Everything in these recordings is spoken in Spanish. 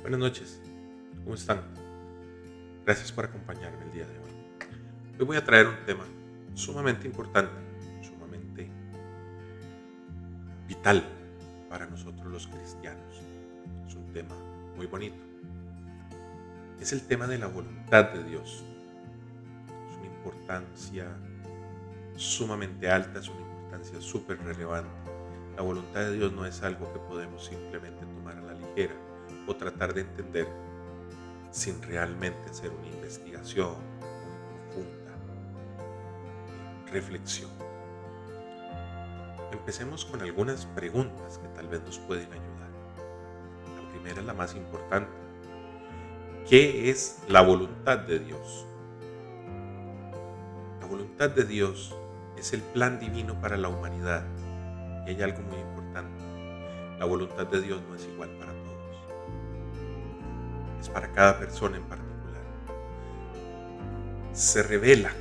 Buenas noches, ¿cómo están? Gracias por acompañarme el día de hoy. Hoy voy a traer un tema sumamente importante, sumamente vital para nosotros los cristianos. Es un tema muy bonito. Es el tema de la voluntad de Dios. Es una importancia sumamente alta, es una importancia súper relevante. La voluntad de Dios no es algo que podemos simplemente tomar a la ligera o tratar de entender sin realmente hacer una investigación muy profunda, reflexión. Empecemos con algunas preguntas que tal vez nos pueden ayudar. La primera es la más importante. ¿Qué es la voluntad de Dios? La voluntad de Dios es el plan divino para la humanidad. Y hay algo muy importante. La voluntad de Dios no es igual para todos. Es para cada persona en particular. Se revela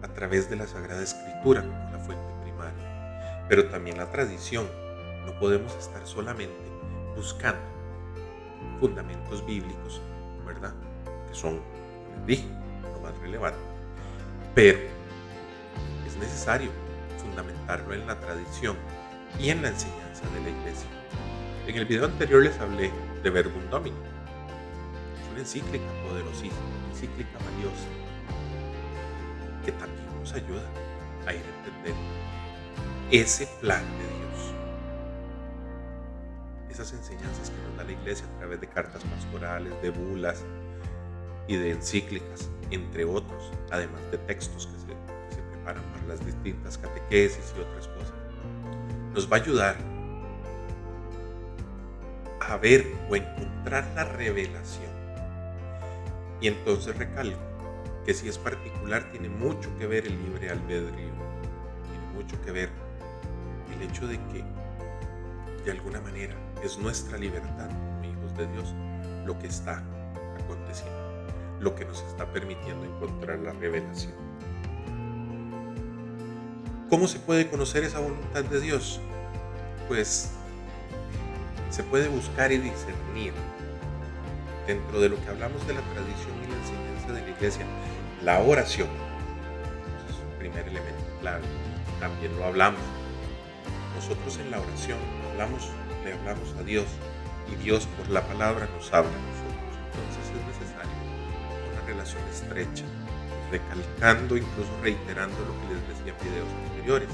a través de la Sagrada Escritura como la fuente primaria, pero también la tradición. No podemos estar solamente buscando fundamentos bíblicos, ¿verdad? Que son, como les dije, lo más relevante. Pero es necesario fundamentarlo en la tradición y en la enseñanza de la Iglesia. En el video anterior les hablé de Verbum Domini. Es una encíclica poderosísima, una encíclica valiosa, que también nos ayuda a ir a entender ese plan de Dios. Esas enseñanzas que nos da la Iglesia a través de cartas pastorales, de bulas y de encíclicas, entre otros, además de textos que se preparan para las distintas catequesis y otras cosas, nos va a ayudar a ver o encontrar la revelación. Y entonces recalco que si es particular tiene mucho que ver el libre albedrío, tiene mucho que ver el hecho de que de alguna manera es nuestra libertad como hijos de Dios lo que está aconteciendo, lo que nos está permitiendo encontrar la revelación. ¿Cómo se puede conocer esa voluntad de Dios? Pues se puede buscar y discernir dentro de lo que hablamos de la tradición y la enseñanza de la Iglesia, la oración. Ese es un primer elemento clave. También lo hablamos. Nosotros en la oración le hablamos a Dios y Dios por la palabra nos habla a nosotros. Entonces es necesario una relación estrecha, recalcando, incluso reiterando lo que les decía en videos anteriores.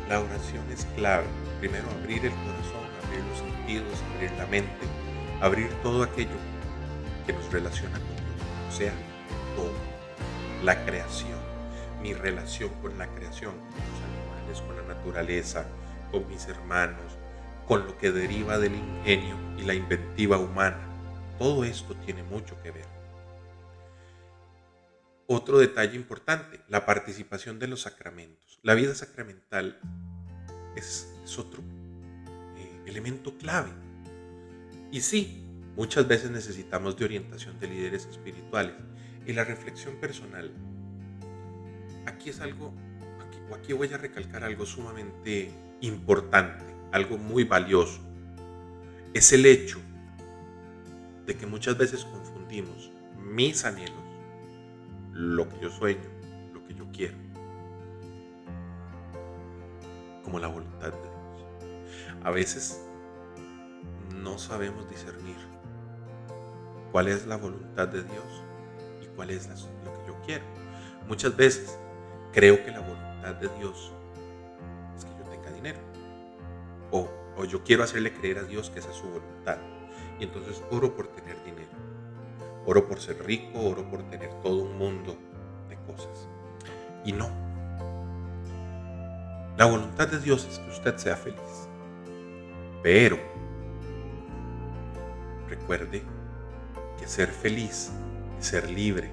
La oración es clave. Primero abrir el corazón, abrir los sentidos, abrir la mente, abrir todo aquello que nos relaciona con Dios, o sea, todo, la creación, mi relación con la creación, con los animales, con la naturaleza, con mis hermanos, con lo que deriva del ingenio y la inventiva humana. Todo esto tiene mucho que ver. Otro detalle importante, la participación de los sacramentos. La vida sacramental es otro elemento clave. Y sí, muchas veces necesitamos de orientación de líderes espirituales. Y la reflexión personal, aquí voy a recalcar algo sumamente importante, algo muy valioso. Es el hecho de que muchas veces confundimos mis anhelos, lo que yo sueño, lo que yo quiero, como la voluntad de Dios. A veces no sabemos discernir cuál es la voluntad de Dios y cuál es lo que yo quiero. Muchas veces creo que la voluntad de Dios es que yo tenga dinero, o yo quiero hacerle creer a Dios que esa es su voluntad, y entonces oro por tener dinero, oro por ser rico, oro por tener todo un mundo de cosas. Y no, la voluntad de Dios es que usted sea feliz, pero recuerde que ser feliz es ser libre,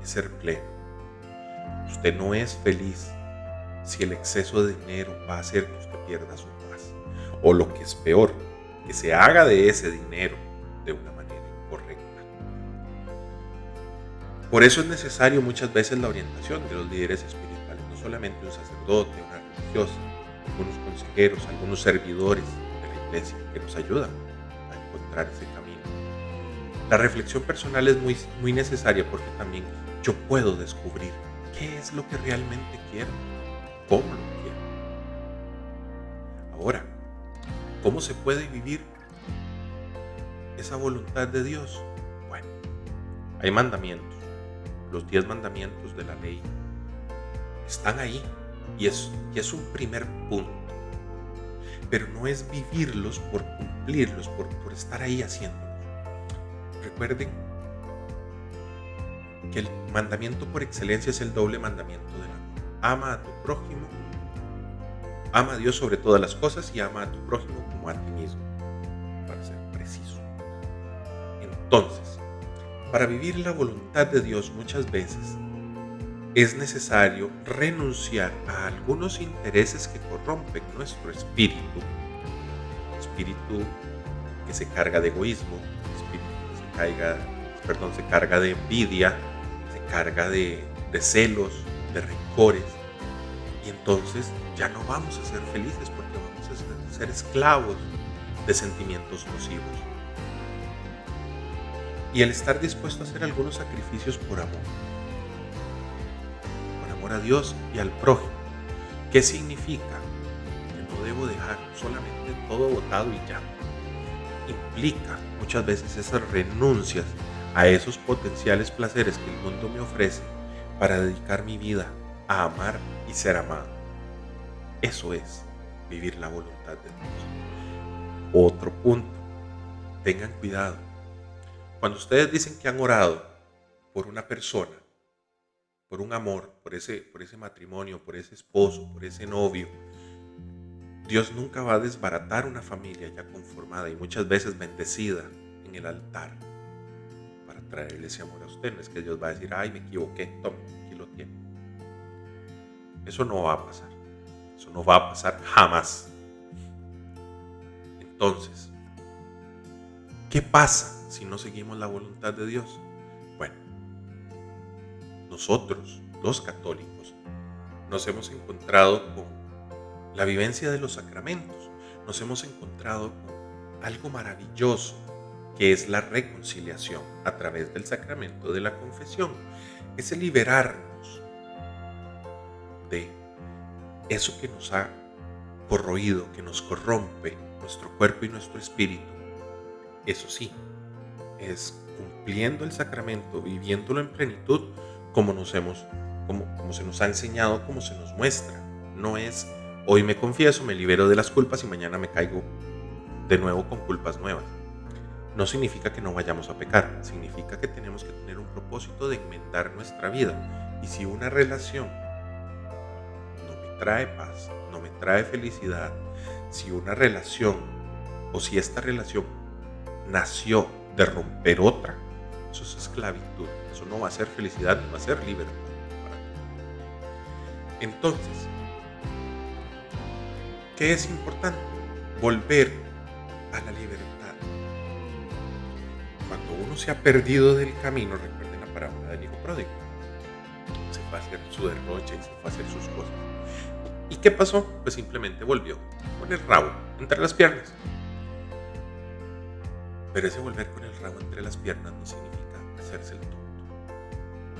es ser pleno. Usted no es feliz si el exceso de dinero va a hacer que usted pierda su paz, o lo que es peor, que se haga de ese dinero de una manera incorrecta. Por eso es necesario muchas veces la orientación de los líderes espirituales, no solamente un sacerdote, una religiosa, algunos consejeros, algunos servidores de la Iglesia que nos ayudan a encontrar ese camino. La reflexión personal es muy necesaria porque también yo puedo descubrir qué es lo que realmente quiero, cómo lo quiero. Ahora, ¿cómo se puede vivir esa voluntad de Dios? Bueno, hay mandamientos. Los 10 mandamientos de la ley están ahí y es un primer punto. Pero no es vivirlos por cumplirlos, por estar ahí haciéndolos. Recuerden que el mandamiento por excelencia es el doble mandamiento del amor. Ama a tu prójimo, ama a Dios sobre todas las cosas y ama a tu prójimo como a ti mismo, para ser preciso. Entonces, para vivir la voluntad de Dios muchas veces es necesario renunciar a algunos intereses que corrompen nuestro espíritu que se carga de egoísmo, espíritu que se carga de envidia, se carga de celos, de rencores, y entonces ya no vamos a ser felices porque vamos a ser esclavos de sentimientos nocivos. Y el estar dispuesto a hacer algunos sacrificios por amor a Dios y al prójimo. ¿Qué significa? Que no debo dejar solamente todo botado y ya. Implica muchas veces esas renuncias a esos potenciales placeres que el mundo me ofrece para dedicar mi vida a amar y ser amado. Eso es vivir la voluntad de Dios. Otro punto, tengan cuidado. Cuando ustedes dicen que han orado por una persona, por un amor, por ese matrimonio, por ese esposo, por ese novio, Dios nunca va a desbaratar una familia ya conformada y muchas veces bendecida en el altar para traerle ese amor a usted. No es que Dios va a decir, ay, me equivoqué, toma, aquí lo tiene. Eso no va a pasar. Eso no va a pasar jamás. Entonces, ¿qué pasa si no seguimos la voluntad de Dios? Bueno, nosotros, los católicos, nos hemos encontrado con la vivencia de los sacramentos. Nos hemos encontrado con algo maravilloso que es la reconciliación a través del sacramento de la confesión. Es el liberarnos de eso que nos ha corroído, que nos corrompe nuestro cuerpo y nuestro espíritu. Eso sí, es cumpliendo el sacramento, viviéndolo en plenitud, como se nos ha enseñado, como se nos muestra. No es hoy me confieso, me libero de las culpas y mañana me caigo de nuevo con culpas nuevas. No significa que no vayamos a pecar, significa que tenemos que tener un propósito de enmendar nuestra vida. Y si una relación no me trae paz, no me trae felicidad, si una relación o si esta relación nació de romper otra, eso es esclavitud, eso no va a ser felicidad, no va a ser libertad. Entonces, ¿qué es importante? Volver a la libertad. Cuando uno se ha perdido del camino, recuerden la parábola del hijo pródigo, se fue a hacer su derroche y se fue a hacer sus cosas. ¿Y qué pasó? Pues simplemente volvió con el rabo entre las piernas. Pero ese volver con el rabo entre las piernas no significa hacerse el tonto,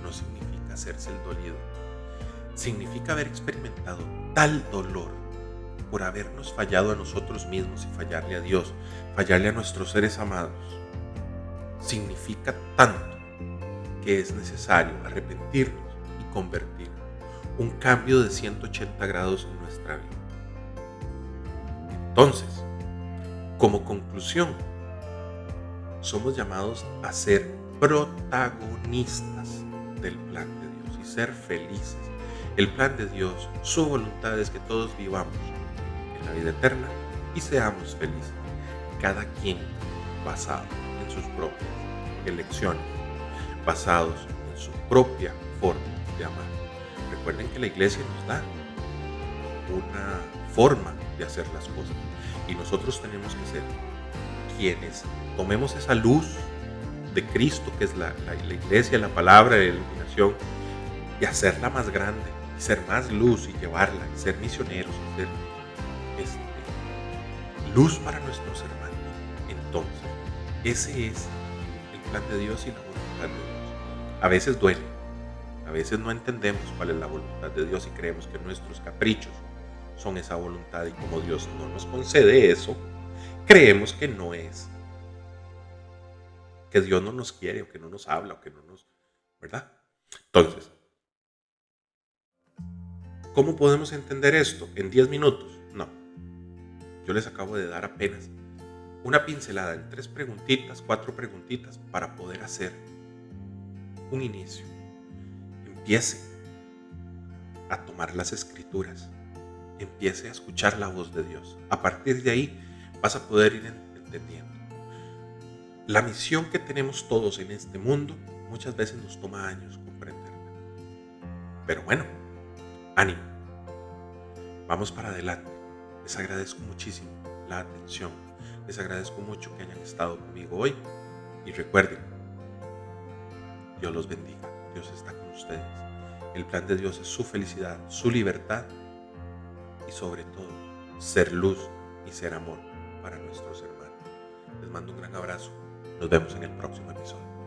no significa hacerse el dolido, significa haber experimentado tal dolor por habernos fallado a nosotros mismos y fallarle a Dios, fallarle a nuestros seres amados. Significa tanto que es necesario arrepentirnos y convertirnos, un cambio de 180 grados en nuestra vida. Entonces, como conclusión, somos llamados a ser protagonistas del plan de Dios y ser felices. El plan de Dios, su voluntad es que todos vivamos en la vida eterna y seamos felices, cada quien basado en sus propias elecciones, basados en su propia forma de amar. Recuerden que la iglesia nos da una forma de hacer las cosas y nosotros tenemos que ser quienes tomemos esa luz de Cristo, que es la iglesia, la palabra, la iluminación, y hacerla más grande, y ser más luz y llevarla, y ser misioneros, y ser luz para nuestros hermanos. Entonces, ese es el plan de Dios y la voluntad de Dios. A veces duele, a veces no entendemos cuál es la voluntad de Dios y creemos que nuestros caprichos son esa voluntad y como Dios no nos concede eso, creemos que no es, que Dios no nos quiere o que no nos habla o que no nos, ¿verdad? Entonces, ¿cómo podemos entender esto? ¿En 10 minutos? No. Yo les acabo de dar apenas una pincelada en 3 preguntitas, 4 preguntitas para poder hacer un inicio. Empiece a tomar las escrituras. Empiece a escuchar la voz de Dios. A partir de ahí vas a poder ir entendiendo. La misión que tenemos todos en este mundo muchas veces nos toma años comprenderla. Pero bueno, ánimo. Vamos para adelante. Les agradezco muchísimo la atención. Les agradezco mucho que hayan estado conmigo hoy. Y recuerden, Dios los bendiga. Dios está con ustedes. El plan de Dios es su felicidad, su libertad y sobre todo ser luz y ser amor para nuestros hermanos. Les mando un gran abrazo. Nos vemos en el próximo episodio.